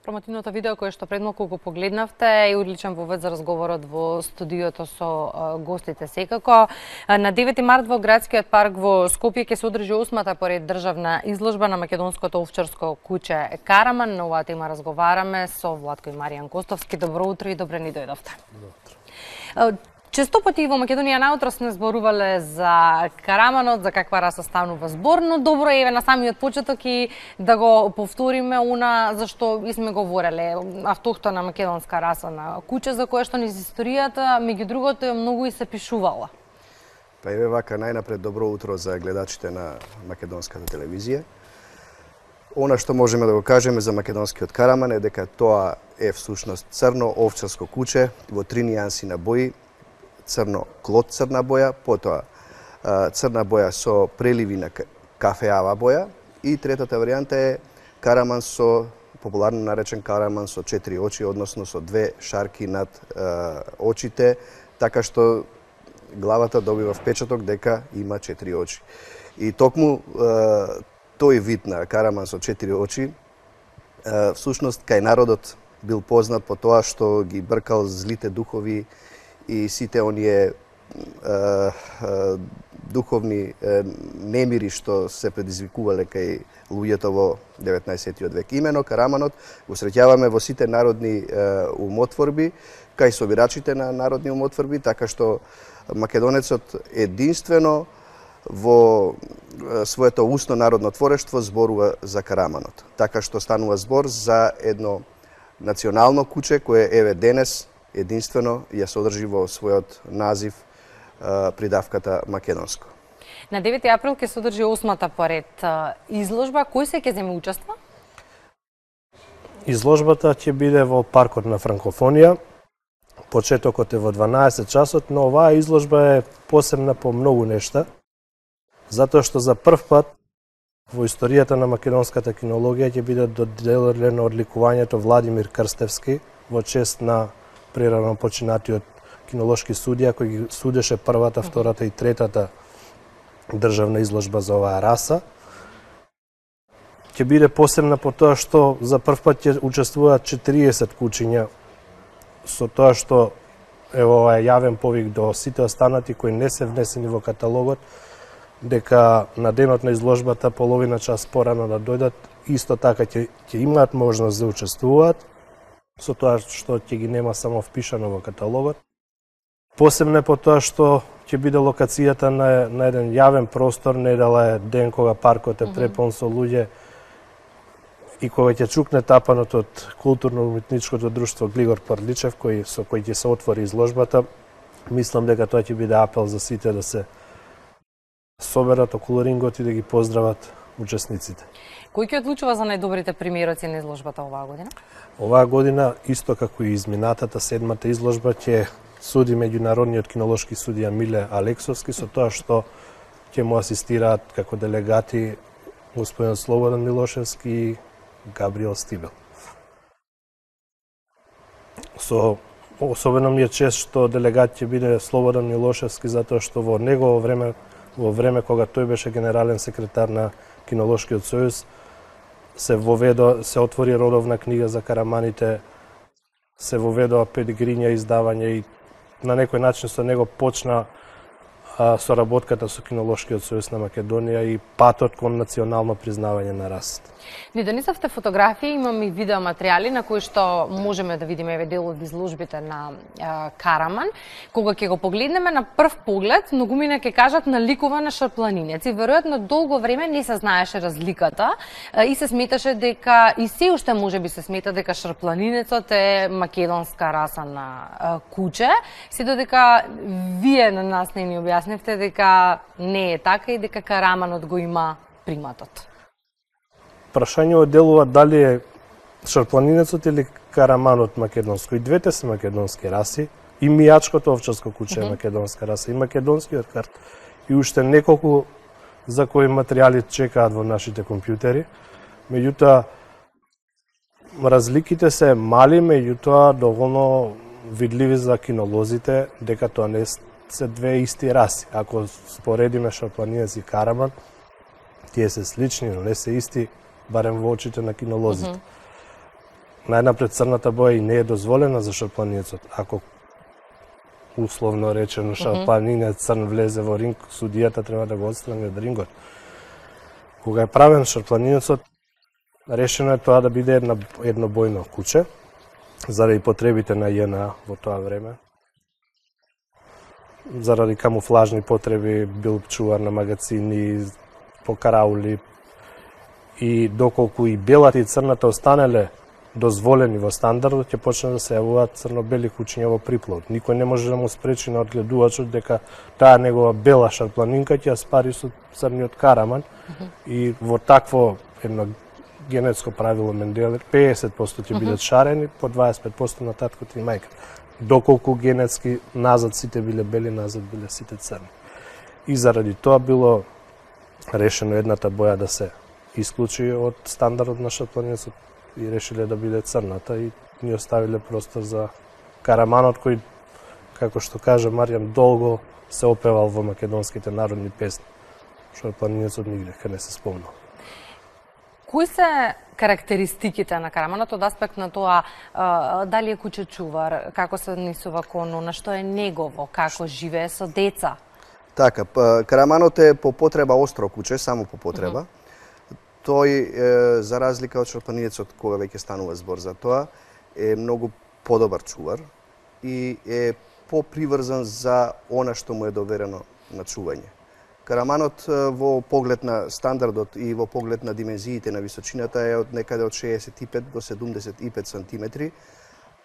Промотивното видео кое што пред малку го погледнавте е одличен повод за разговорот во студиото со гостите секако. На 9 март во градскиот парк во Скопје ќе се одржи 8-та поред државна изложба на македонското овчарско куќе Караман. На оваа тема разговараме со Владко и Маријан Костовски. Добро утро и добре ни дојдовте. Често пати во Македонија наутро сме зборувале за Караманот, за каква раса станува збор, но добро е на самиот почеток и да го повториме она за што и сме говореле, автохтона македонска раса на куќе за која што низ историјата, меѓу другото е многу и се пишувала. Па еве вака најнапред добро утро за гледачите на македонската телевизија. Она што можеме да го кажеме за македонскиот Караман е дека тоа е всушност црно овчарско куќе во 3 нијанси на бои. Црно клод црна боја, потоа црна боја со преливи на кафеава боја и третата варијанта е Караман со популарно наречен Караман со 4 очи, односно со 2 шарки над очите, така што главата добива впечаток дека има 4 очи. И токму тој вид на Караман со 4 очи всушност кај народот бил познат по тоа што ги бркал злите духови и сите оние духовни немири што се предизвикувале кај луѓето во 19. век. Имено Караманот го среќаваме во сите народни умотворби, кај собирачите на народни умотворби, така што македонецот единствено во своето устно народно творештво зборува за Караманот. Така што станува збор за едно национално куќе кое еве денес единствено ја содржи во својот назив придавката македонско. На 9 април ќе се одржи 8-та поред изложба. Кој се ќе земе учества? Изложбата ќе биде во паркот на Франкофонија. Почетокот е во 12 часот, но оваа изложба е посебна по многу нешта, затоа што за прв пат во историјата на македонската кинологија ќе биде доделено одликувањето Владимир Крстевски во чест на прерано починатиот кинолошки судија кој ги судеше првата, втората и третата државна изложба за оваа раса. Ќе биде посебна по тоа што за прв пат ќе учествуваат 40 кучиња, со тоа што ова е јавен повик до сите останати кои не се внесени во каталогот, дека на денот на изложбата половина час порано да дојдат, исто така ќе имаат можност да учествуваат, со тоа што ќе ги нема само впишано во каталогот. Посебно е по тоа што ќе биде локацијата на еден јавен простор, недела е ден кога паркот е препон со луѓе и кога ќе чукне тапанот од културно-уметничкото друштво Глигор Парличев, со кој ќе се отвори изложбата. Мислам дека тоа ќе биде апел за сите да се соберат околу рингот и да ги поздрават учесниците. Кој ќе одлучува за најдобрите примероци на изложбата оваа година? Оваа година, исто како и изминатата, 7-та изложба ќе суди меѓународниот кинолошки судија Миле Алексовски, со тоа што ќе му асистираат како делегати господин Слободан Милошевски и Габриел Стибел. Особено ми е чест што делегат ќе биде Слободан Милошевски, затоа што во негово време, кога тој беше генерален секретар на Кинолошкиот сојуз, се отвори родовна книга за Караманите, се воведоа педигриња издавање и на некој начин со него почна соработката со Кинолошкиот сојуз на Македонија и патот кон национално признавање на расата. Ни донесовте фотографии, имаме и видеоматеријали на кои што можеме да видиме еве дел од изложбите на Караман. Кога ќе го погледнеме на прв поглед, многумина ќе кажат наликува на шарпланинец и веројатно долго време не се знаеше разликата и се сметаше дека и се уште можеби се смета дека шарпланинецот е македонска раса на куќе, се додека вие на нас не ни објаснивте дека не е така и дека Караманот го има приматот. Прашањето делува дали е шарпланинецот или Караманот македонско. И двете се македонски раси. И мијачкото овчарско куќе е македонска раса. И македонскиот карт. И уште неколку за кои материјали чекаат во нашите компјутери. Меѓутоа, разликите се мали, меѓутоа доволно видливи за кинолозите дека тоа не се две исти раси. Ако споредиме шарпланиец и караман, тие се слични, но не се исти, барем во очите на кинолозите. Најнапред црната боја и не е дозволена за шарпланиецот. Ако условно речено шарпланинец црн влезе во ринг, судијата треба да го отстрани од рингот. Кога е правен шарпланиецот, решено е тоа да биде едно бојно куче, заради потребите на ЈНА во тоа време. Заради камуфлажни потреби, бил чувар на магазини, по караули, и доколку и белата и црната останеле дозволени во стандардот, ќе почне да се јавуваат црно-бели кучиња во приплод. Никој не може да му спречи на одгледувачот дека таа негова бела шарпланинка ќе ја спари со црниот караман, и во такво едно генетско правило Менделер, 50% ќе бидат шарени, по 25% на таткото и мајка. Доколку генетски назад сите биле бели, назад биле сите црни. И заради тоа било решено едната боја да се исклучи од стандардот на шарпланиецот и решиле да биде црната, и ни оставиле простор за караманот, кој, како што кажа Маријам, долго се опевал во македонските народни песни. Шарпланиецот нигде не се спомнал. Кои се карактеристиките на караманот од аспект на тоа дали е куче чувар, како се однесува кону, на што е негово, како живее со деца? Така, караманот е по потреба остро куче, само по потреба. Тој, за разлика од шарпланиецот, кога веќе станува збор за тоа, е многу подобар чувар и е поприврзан за она што му е доверено на чување. Караманот во поглед на стандардот и во поглед на димензиите на височината е од некаде од 65 до 75 сантиметри,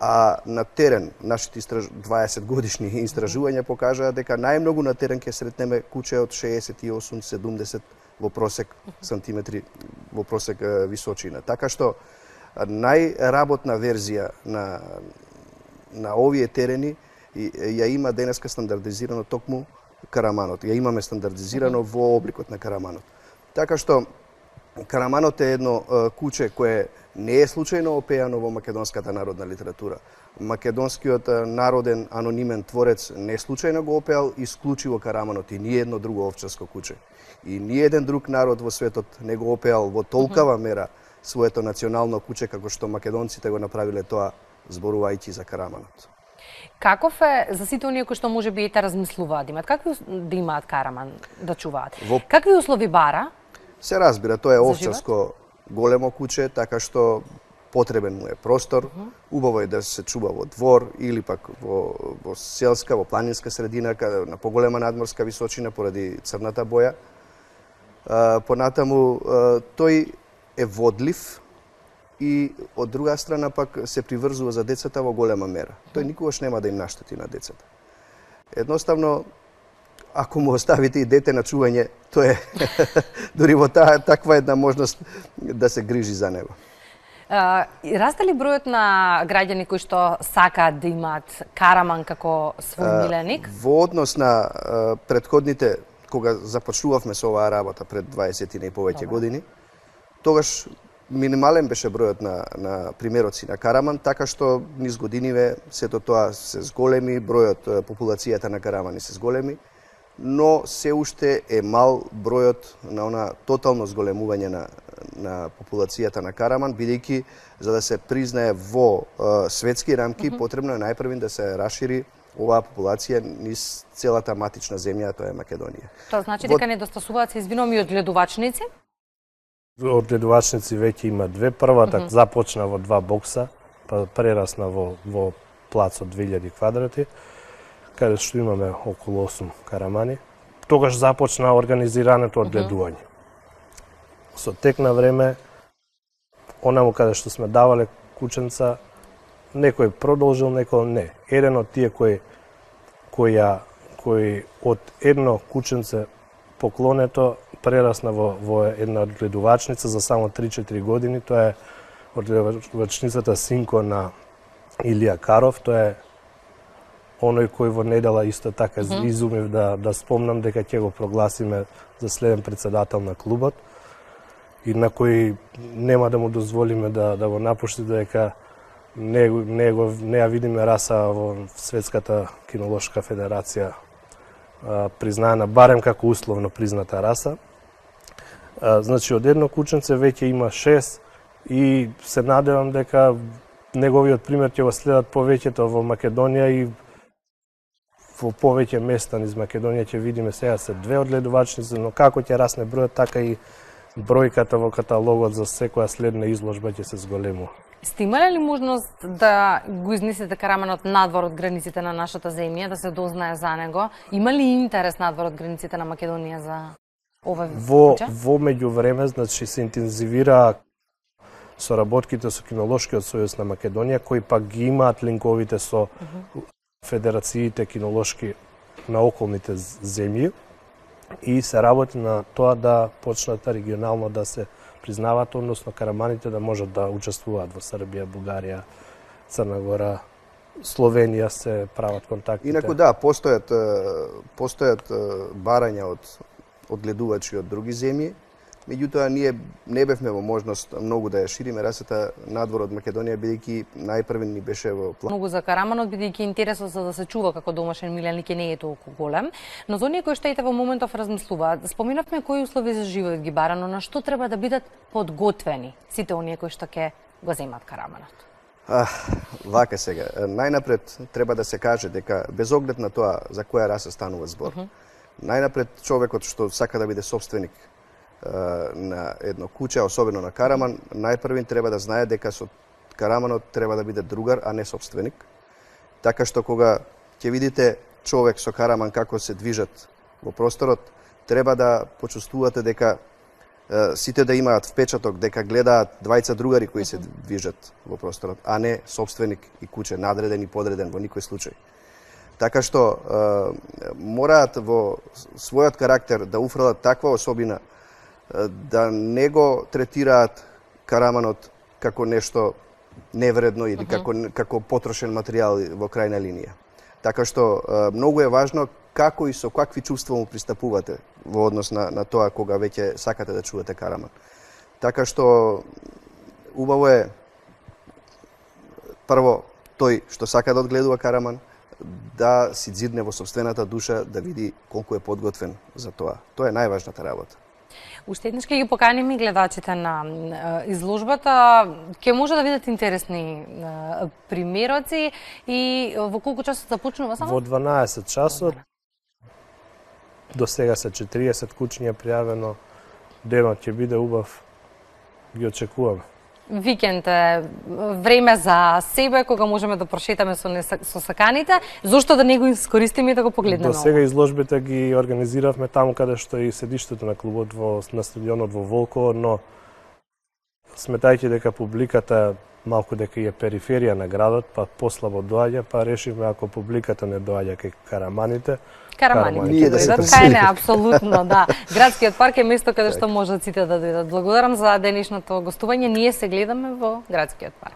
а на терен нашите 20 годишни истражувања покажаа дека најмногу на терен ќе сретнеме куче од 68-70 во просек сантиметри, во просек височина. Така што најработна верзија на овие терени ја има денеска стандардизирано токму караманот. Ја имаме стандардизирано во обликот на караманот. Така што караманот е едно куче кое не е случајно опеано во македонската народна литература. Македонскиот народен анонимен творец не случајно го опеал исклучиво караманот и ни едно друго овчарско куче. И ни еден друг народ во светот не го опеал во толкава мера своето национално куче како што македонците го направиле тоа, зборувајќи за караманот. Каков е за сите оние кои што може би те размислуваат да имаат караман да чуваат? Какви услови бара? Се разбира, тоа е овчарско големо куче, така што потребен му е простор, убаво е да се чува во двор или пак во селска, во планинска средина, на поголема надморска височина поради црната боја. Понатаму тој е водлив и од друга страна пак се приврзува за децата во голема мера. Тој никогаш нема да им наштети на децата. Едноставно, ако му оставите и дете на чување, тоа е дури во таква една можност да се грижи за него. Расте ли бројот на граѓани кои што сакаат да имаат караман како свој миленик? Во однос на претходните, кога започнувавме со оваа работа пред 20 и повеќе години, тогаш минимален беше бројот на примероци на караман, така што низ годиниве сето тоа се зголеми, бројот, популацијата на карамани се зголеми, но се уште е мал бројот на она тотално зголемување на популацијата на караман, бидејќи за да се признае во светски рамки, потребно е најпрвин да се расшири оваа популација низ целата матична земја, тоа е Македонија. Тоа значи дека недостасуваат се извинувам и одгледувачници? Одгледувачници веќе има две. Првата започна во 2 бокса, па прерасна во плац од 2000 квадрати, каде што имаме околу 8 карамани. Тогаш започна организираното одгледување. Со тек на време, онаму каде што сме давале кученца, некој продолжил, некој не. Еден од тие кој од едно кученце поклонето прерасна во една одгледувачница за само 3-4 години. Тоа е одгледувачницата синко на Илија Каров. Тоа е оној кој во недела исто така изумев да спомнам дека ќе го прогласиме за следен председател на клубот. и на кој нема да му дозволиме да го напушти, дека не ја видиме раса во Светската кинолошка федерација признаена барем како условно призната раса. Значи, од едно кученце веќе има 6 и се надевам дека неговиот пример ќе го следат повеќето во Македонија и во повеќе места низ Македонија ќе видиме сега се 2 одгледувачници, но како ќе расне бројот, така и бројката во каталогот за секоја следна изложба ќе се зголемува. Сте имале ли можност да го изнесете караманот надвор од границите на нашата земја, да се дознае за него? Има ли интерес надвор од границите на Македонија за ова куче? Во меѓувреме, значи, се интензивира соработките со Кинолошкиот сојуз на Македонија, кои пак ги имаат линковите со федерациите кинолошки на околните земји и се работи на тоа да почнат регионално да се признаваат, односно караманите да можат да учествуваат во Србија, Бугарија, Црна Гора, Словенија се прават контактите. Инаку да, постојат барања од гледувачи од други земји, меѓутоа ние не бевме во можност многу да ја шириме расата надвор од Македонија, бидејќи најпрвен ни беше во план. Многу за караманот, бидејќи интересот за да се чува како домашен миленик не е толку голем, но за оние кои што ете во моментов размислуваат, споминавме кои услови за живот ги бара, но на што треба да бидат подготвени сите оние кои што ќе го земат караманот? Вака сега, најнапред треба да се каже дека без оглед на тоа за која раса станува збор, најнапред човекот што сака да биде собственик на едно куче, особено на караман, најпрвин треба да знае дека со караманот треба да биде другар, а не собственик. Така што кога ќе видите човек со караман како се движат во просторот, треба да почувствувате дека сите да имаат впечаток дека гледаат двајца другари кои се движат во просторот, а не собственик и куче, надреден и подреден во никој случај. Така што мораат во својот карактер да уфрлат таква особина да не го третираат караманот како нешто невредно или како потрошен материјал во крајна линија. Така што многу е важно како и со какви чувства му пристапувате во однос на тоа кога веќе сакате да чувате караман. Така што убаво е прво тој што сака да одгледува караман да си дзидне во собствената душа да види колку е подготвен за тоа. Тоа е најважната работа. Уште еднаш ќе ги поканеме гледачите на изложбата. Ќе може да видат интересни примероци и во колку часот започнува само? Во 12 часот. До сега се 40 кучиња пријавено. Денот ќе биде убав. Ги очекуваме. Викенд е време за себе, кога можеме да прошетаме со саканите. Зошто да не го искористиме и да го погледнеме? До сега изложбите ги организиравме таму каде што е и седиштето на клубот на стадионот во Волково, но сметајќи дека публиката малку дека е периферија на градот, па послабо доаѓа, па решивме ако публиката не доаѓа кај караманите, ние да се кај апсолутно, да. Градскиот парк е место каде што можат сите да дојдат. Благодарам за денешното гостување. Ние се гледаме во Градскиот парк.